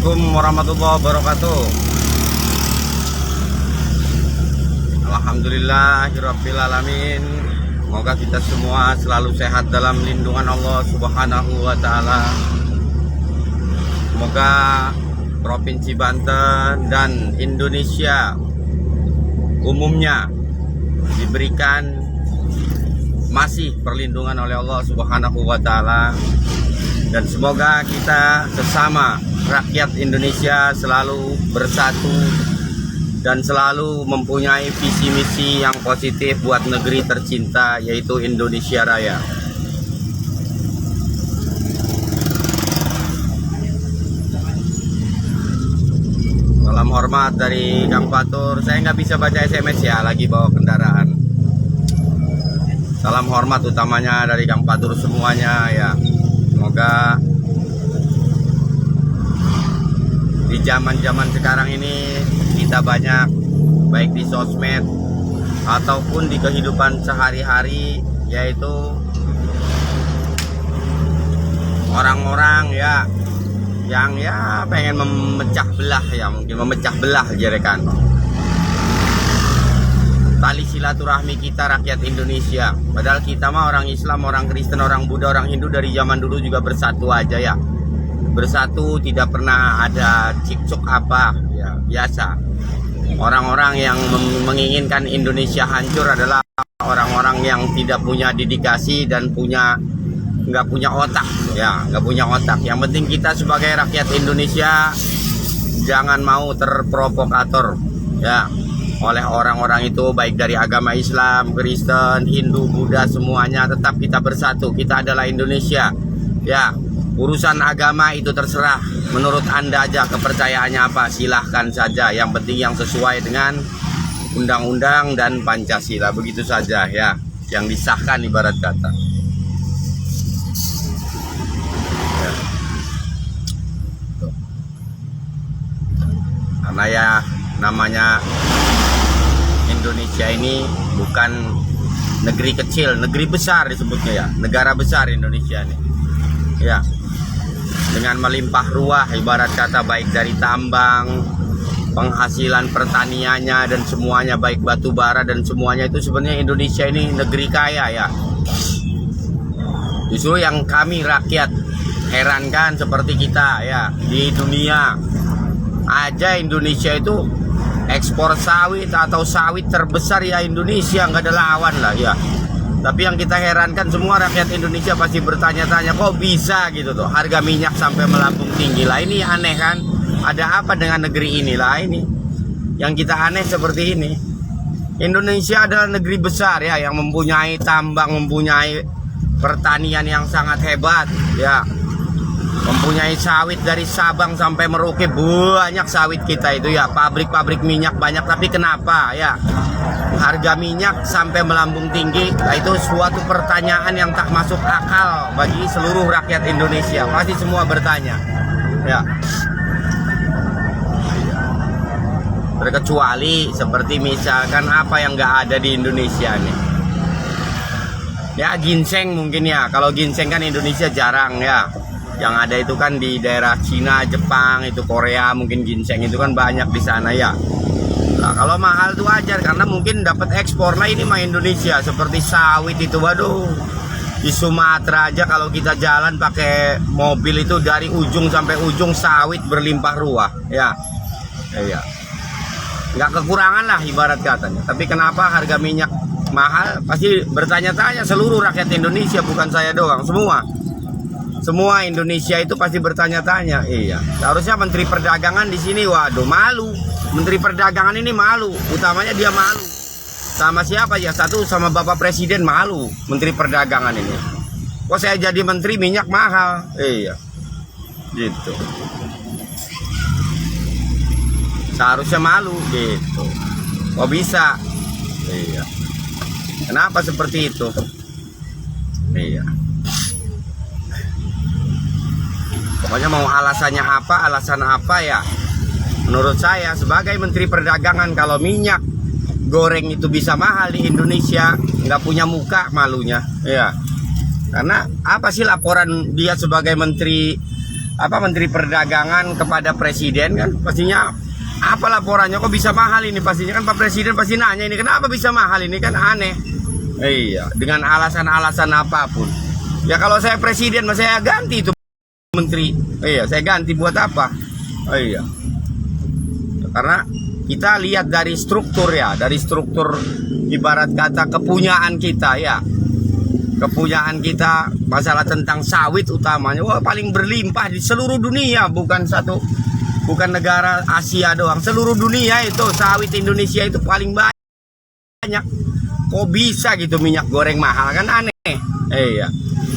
Assalamualaikum warahmatullahi wabarakatuh. Alhamdulillahirabbil alamin. Semoga kita semua selalu sehat dalam lindungan Allah Subhanahu wa taala. Semoga Provinsi Banten dan Indonesia umumnya diberikan masih perlindungan oleh Allah Subhanahu wa taala, dan semoga kita sesama rakyat Indonesia selalu bersatu dan selalu mempunyai visi misi yang positif buat negeri tercinta, yaitu Indonesia Raya. Salam hormat dari Kang Fatur. Saya nggak bisa baca SMS ya, lagi bawa kendaraan. Salam hormat utamanya dari Kang Fatur semuanya ya. Semoga di zaman-zaman sekarang ini kita banyak, baik di sosmed ataupun di kehidupan sehari-hari, yaitu orang-orang ya yang ya pengen memecah belah ya, mungkin memecah belah jerekan tali silaturahmi kita rakyat Indonesia. Padahal kita mah orang Islam, orang Kristen, orang Buddha, orang Hindu dari zaman dulu juga bersatu aja ya. Bersatu, tidak pernah ada cekcok apa ya, biasa. Orang-orang yang menginginkan Indonesia hancur adalah orang-orang yang tidak punya dedikasi dan nggak punya otak ya, nggak punya otak. Yang penting kita sebagai rakyat Indonesia jangan mau terprovokator ya oleh orang-orang itu, baik dari agama Islam, Kristen, Hindu, Buddha, semuanya. Tetap kita bersatu, kita adalah Indonesia ya. Urusan agama itu terserah menurut Anda aja, kepercayaannya apa, silahkan saja. Yang penting yang sesuai dengan undang-undang dan Pancasila, begitu saja ya, yang disahkan ibarat kata ya. Karena ya namanya Indonesia ini bukan negeri kecil, negeri besar disebutnya ya, negara besar Indonesia ini ya, dengan melimpah ruah ibarat kata, baik dari tambang, penghasilan pertaniannya dan semuanya, baik batu bara dan semuanya. Itu sebenarnya Indonesia ini negeri kaya ya. Justru yang kami rakyat herankan, seperti kita ya, di dunia aja Indonesia itu ekspor sawit atau sawit terbesar ya Indonesia, nggak ada lawan lah ya. Tapi yang kita herankan, semua rakyat Indonesia pasti bertanya-tanya, kok bisa gitu tuh harga minyak sampai melambung tinggi lah. Ini aneh kan, ada apa dengan negeri inilah ini yang kita aneh seperti ini. Indonesia adalah negeri besar ya, yang mempunyai tambang, mempunyai pertanian yang sangat hebat ya, mempunyai sawit dari Sabang sampai Merauke, banyak sawit kita itu ya, pabrik-pabrik minyak banyak. Tapi kenapa ya harga minyak sampai melambung tinggi? Nah, itu suatu pertanyaan yang tak masuk akal bagi seluruh rakyat Indonesia. Pasti semua bertanya ya. Terkecuali seperti misalkan apa yang nggak ada di Indonesia nih ya, ginseng mungkin ya. Kalau ginseng kan Indonesia jarang ya, yang ada itu kan di daerah Cina, Jepang, itu Korea, mungkin ginseng itu kan banyak di sana ya. Nah, kalau mahal tuh wajar karena mungkin dapat ekspor. Nah, ini mah Indonesia seperti sawit itu, waduh, di Sumatera aja kalau kita jalan pakai mobil itu dari ujung sampai ujung sawit berlimpah ruah ya. Ya, nggak kekurangan lah ibarat katanya. Tapi kenapa harga minyak mahal? Pasti bertanya-tanya seluruh rakyat Indonesia, bukan saya doang, semua Indonesia itu pasti bertanya-tanya. Iya, seharusnya Menteri Perdagangan di sini, waduh, malu. Menteri Perdagangan ini malu, utamanya dia malu. Sama siapa ya? Satu, sama Bapak Presiden malu. Menteri Perdagangan ini, kok saya jadi menteri minyak mahal? Iya, gitu. Seharusnya malu gitu. Kok bisa? Iya. Kenapa seperti itu? Iya. Pokoknya mau alasannya apa, alasan apa ya, menurut saya sebagai Menteri Perdagangan, kalau minyak goreng itu bisa mahal di Indonesia, nggak punya muka malunya ya. Karena apa sih laporan dia sebagai Menteri Menteri Perdagangan kepada Presiden kan pastinya apa laporannya kok bisa mahal ini, pastinya kan Pak Presiden pasti nanya ini kenapa bisa mahal ini, kan aneh. Iya, dengan alasan-alasan apapun. Ya kalau saya presiden, saya ganti itu menteri. Iya, saya ganti buat apa? Iya. Karena kita lihat dari struktur ya, dari struktur ibarat kata kepunyaan kita ya. Kepunyaan kita masalah tentang sawit utamanya, wah paling berlimpah di seluruh dunia, bukan negara Asia doang, seluruh dunia itu sawit Indonesia itu paling banyak. Kok bisa gitu minyak goreng mahal, kan aneh. Iya.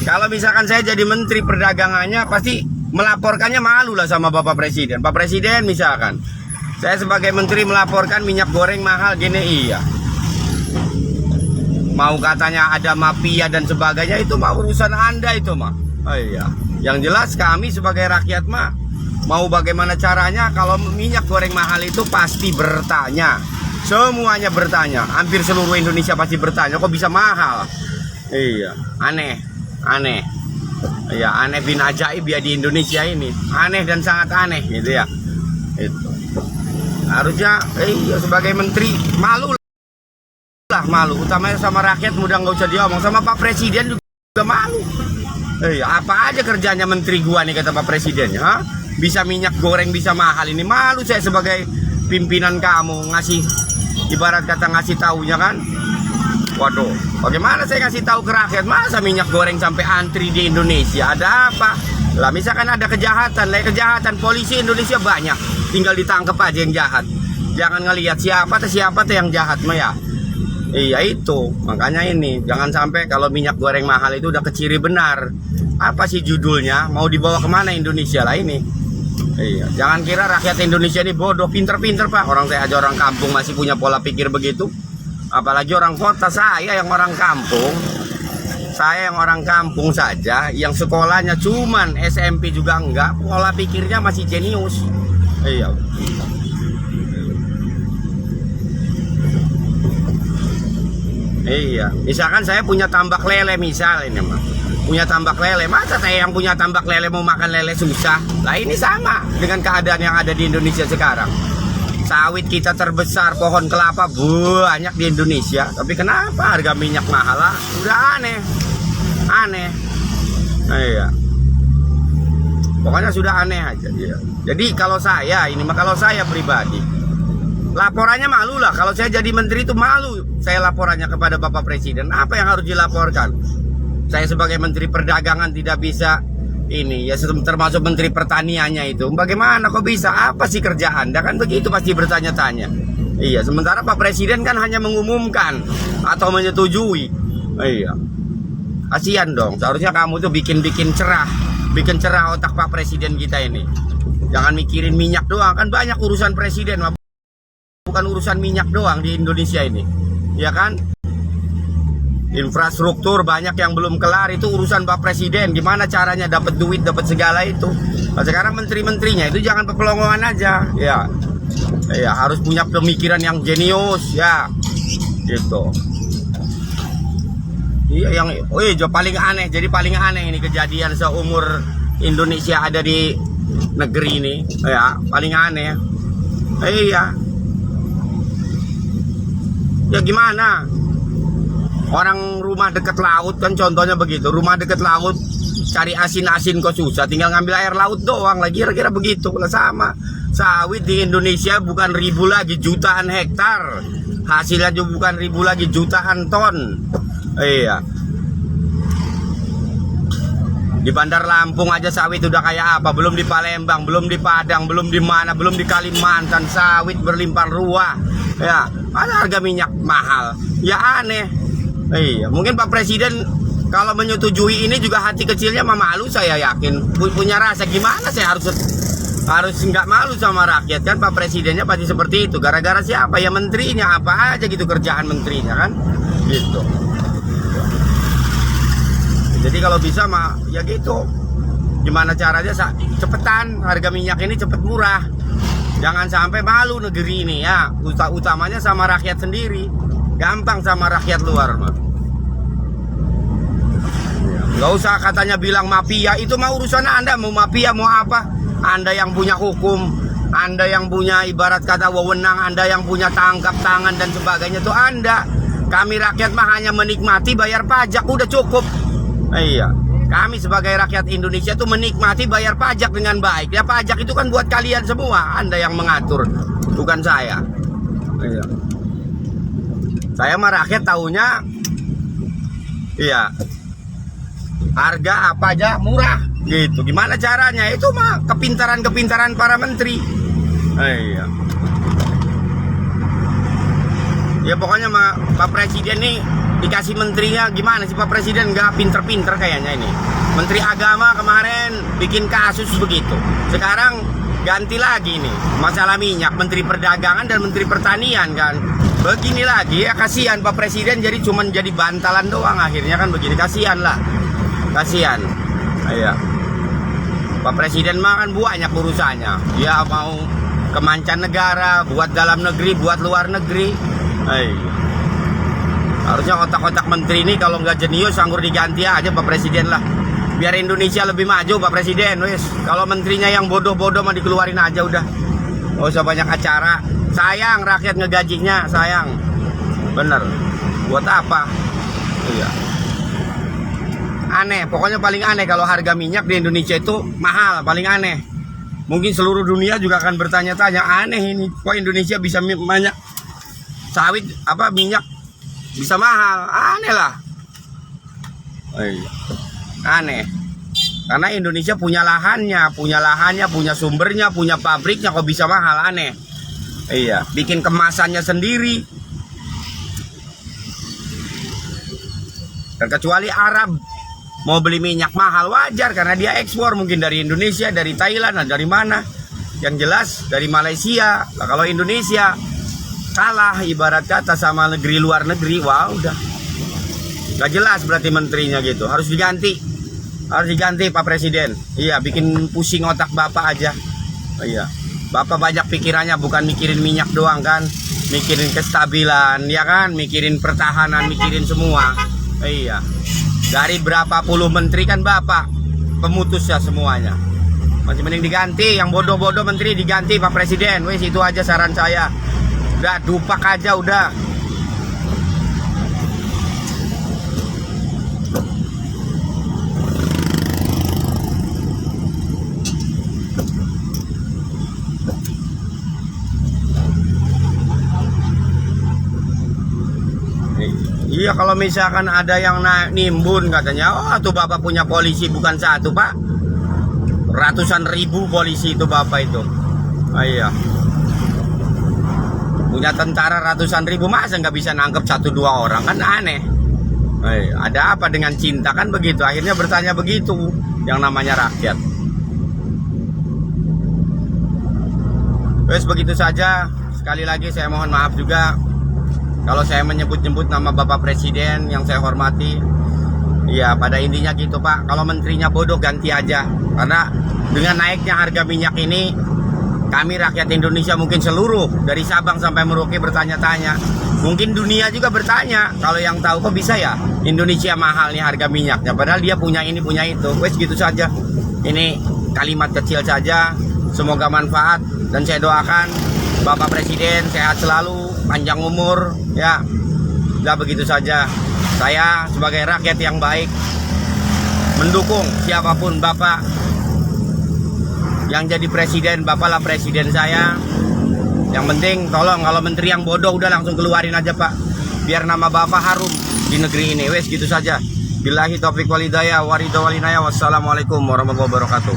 Kalau misalkan saya jadi menteri perdagangannya pasti melaporkannya malu lah sama Bapak Presiden. Pak Presiden misalkan saya sebagai menteri melaporkan minyak goreng mahal gini, iya. Mau katanya ada mafia dan sebagainya, itu mah urusan Anda itu mah. Oh iya. Yang jelas kami sebagai rakyat mah mau bagaimana caranya kalau minyak goreng mahal itu pasti bertanya. Semuanya bertanya, hampir seluruh Indonesia pasti bertanya, kok bisa mahal? Iya, aneh. Iya, aneh bin ajaib ya di Indonesia ini. Aneh dan sangat aneh gitu ya. Itu. Harusnya sebagai menteri malu lah, malu. Utamanya sama rakyat mudah nggak usah diomong, sama Pak Presiden juga malu. Iya, apa aja kerjanya menteri gua nih kata Pak Presiden, ha? Bisa minyak goreng bisa mahal, ini malu saya sebagai pimpinan kamu ngasih ibarat kata ngasih taunya kan. Waduh, bagaimana saya ngasih tahu ke rakyat masa minyak goreng sampai antri di Indonesia? Ada apa? Lah misalkan ada kejahatan, polisi Indonesia banyak, tinggal ditangkap aja yang jahat. Jangan ngelihat siapa tuh yang jahat mah ya. Iya itu, makanya ini jangan sampai kalau minyak goreng mahal itu udah keciri benar. Apa sih judulnya? Mau dibawa kemana Indonesia lah ini? Iya, jangan kira rakyat Indonesia ini bodoh, pinter-pinter Pak. Orang saya aja orang kampung masih punya pola pikir begitu. Apalagi orang kota, saya yang orang kampung. Saya yang orang kampung saja, yang sekolahnya cuman SMP juga enggak, pola pikirnya masih jenius. Iya. Iya, misalkan saya punya tambak lele misal ini mah. Punya tambak lele, masa saya yang punya tambak lele mau makan lele susah? Lah ini sama dengan keadaan yang ada di Indonesia sekarang. Sawit kita terbesar, pohon kelapa banyak di Indonesia, tapi kenapa harga minyak mahal lah? Udah aneh. Iya. Pokoknya sudah aneh aja ya. Jadi kalau saya pribadi, laporannya malu lah. Kalau saya jadi menteri itu malu saya laporannya kepada Bapak Presiden. Apa yang harus dilaporkan? Saya sebagai Menteri Perdagangan tidak bisa ini ya, termasuk Menteri Pertaniannya itu. Bagaimana kok bisa? Apa sih kerja Anda? Kan begitu pasti bertanya-tanya. Iya, sementara Pak Presiden kan hanya mengumumkan atau menyetujui. Iya. Kasihan dong. Seharusnya kamu tuh bikin cerah otak Pak Presiden kita ini. Jangan mikirin minyak doang, kan banyak urusan presiden, bukan urusan minyak doang di Indonesia ini. Ya kan? Infrastruktur banyak yang belum kelar, itu urusan Pak Presiden. Gimana caranya dapat duit, dapat segala itu. Nah, sekarang menteri-menterinya itu jangan pepelongoan aja, ya. Ya harus punya pemikiran yang jenius, ya. Gitu. Iya yang, paling aneh. Jadi paling aneh ini kejadian seumur Indonesia ada di negeri ini, ya paling aneh. Iya. Ya gimana? Orang rumah dekat laut kan contohnya begitu. Rumah dekat laut cari asin-asin kok susah, tinggal ngambil air laut doang lagi, kira-kira begitu. Lah sama sawit di Indonesia bukan ribu lagi, jutaan hektar. Hasilnya juga bukan ribu lagi, jutaan ton. Iya. Di Bandar Lampung aja sawit udah kayak apa? Belum di Palembang, belum di Padang, belum di mana, belum di Kalimantan, sawit berlimpah ruah. Ya, ada harga minyak mahal. Ya aneh. Iya, mungkin Pak Presiden kalau menyetujui ini juga hati kecilnya mah malu, saya yakin. Punya rasa gimana saya harus nggak malu sama rakyat kan. Pak Presidennya pasti seperti itu. Gara-gara siapa? Ya menterinya, apa aja gitu kerjaan menterinya kan. Gitu. Jadi kalau bisa mah ya gitu. Gimana caranya cepetan harga minyak ini cepet murah. Jangan sampai malu negeri ini ya. Utamanya sama rakyat sendiri. Gampang sama rakyat luar mah. Nggak usah katanya bilang mafia, itu mah urusan Anda, mau mafia mau apa. Anda yang punya hukum, Anda yang punya ibarat kata wewenang, Anda yang punya tangkap tangan dan sebagainya, itu Anda. Kami rakyat mah hanya menikmati bayar pajak, udah cukup. Iya, kami sebagai rakyat Indonesia tuh menikmati bayar pajak dengan baik. Ya pajak itu kan buat kalian semua, Anda yang mengatur, bukan saya. Iya. Saya mah rakyat taunya, iya, harga apa aja murah gitu. Gimana caranya? Itu mah kepintaran para menteri. Iya. Ya pokoknya mah Pak Presiden nih dikasih menterinya gimana sih Pak Presiden, nggak pinter-pinter kayaknya ini. Menteri Agama kemarin bikin kasus begitu. Sekarang ganti lagi nih masalah minyak, Menteri Perdagangan dan Menteri Pertanian kan. Begini lagi ya, kasihan Pak Presiden jadi cuman jadi bantalan doang akhirnya kan begini, kasihan lah. Kasihan. Iya. Pak Presiden mah kan banyak urusannya. Dia mau ke mancanegara, buat dalam negeri, buat luar negeri. Iya. Harusnya otak-otak menteri ini kalau nggak jenius anggur diganti aja Pak Presiden lah. Biar Indonesia lebih maju Pak Presiden, wes. Kalau menterinya yang bodoh-bodoh mah dikeluarin aja udah. Nggak usah banyak acara. Sayang rakyat ngegajinya, sayang. Bener. Buat apa? Iya. Aneh, pokoknya paling aneh kalau harga minyak di Indonesia itu mahal, paling aneh. Mungkin seluruh dunia juga akan bertanya-tanya, aneh ini, kok Indonesia bisa banyak sawit apa minyak bisa mahal, aneh lah. Aneh. Karena Indonesia punya lahannya, punya sumbernya, punya pabriknya, kok bisa mahal, aneh. Iya, bikin kemasannya sendiri. Dan kecuali Arab mau beli minyak mahal wajar karena dia ekspor mungkin dari Indonesia, dari Thailand, dari mana. Yang jelas dari Malaysia. Nah, kalau Indonesia kalah ibarat kata sama negeri luar negeri, wah udah gak jelas berarti menterinya gitu. Harus diganti Pak Presiden. Iya, bikin pusing otak Bapak aja. Iya, Bapak banyak pikirannya, bukan mikirin minyak doang kan, mikirin kestabilan ya kan, mikirin pertahanan, mikirin semua. Iya, dari berapa puluh menteri kan Bapak pemutus ya semuanya. Masih mending diganti, yang bodoh-bodoh menteri diganti Pak Presiden. Wes itu aja saran saya. Udah dupak aja udah. Iya, kalau misalkan ada yang nimbun katanya, oh tuh Bapak punya polisi bukan satu Pak, ratusan ribu polisi itu Bapak itu. Oh, iya. Punya tentara ratusan ribu, masa nggak bisa nangkep 1-2 orang, kan aneh. Ada apa dengan cinta kan begitu, akhirnya bertanya begitu yang namanya rakyat. Wes begitu saja. Sekali lagi saya mohon maaf juga kalau saya menyebut-nyebut nama Bapak Presiden yang saya hormati. Ya pada intinya gitu Pak, kalau menterinya bodoh ganti aja. Karena dengan naiknya harga minyak ini, kami rakyat Indonesia mungkin seluruh dari Sabang sampai Merauke bertanya-tanya. Mungkin dunia juga bertanya, kalau yang tahu kok bisa ya Indonesia mahal nih harga minyaknya, padahal dia punya ini punya itu. Wes gitu saja. Ini kalimat kecil saja, semoga manfaat, dan saya doakan Bapak Presiden sehat selalu, panjang umur ya. Udah begitu saja. Saya sebagai rakyat yang baik mendukung siapapun Bapak yang jadi presiden, Bapaklah presiden saya. Yang penting tolong kalau menteri yang bodoh udah langsung keluarin aja Pak, biar nama Bapak harum di negeri ini. Wes gitu saja. Billahi taufiq wal hidayah, wassalamualaikum warahmatullahi wabarakatuh.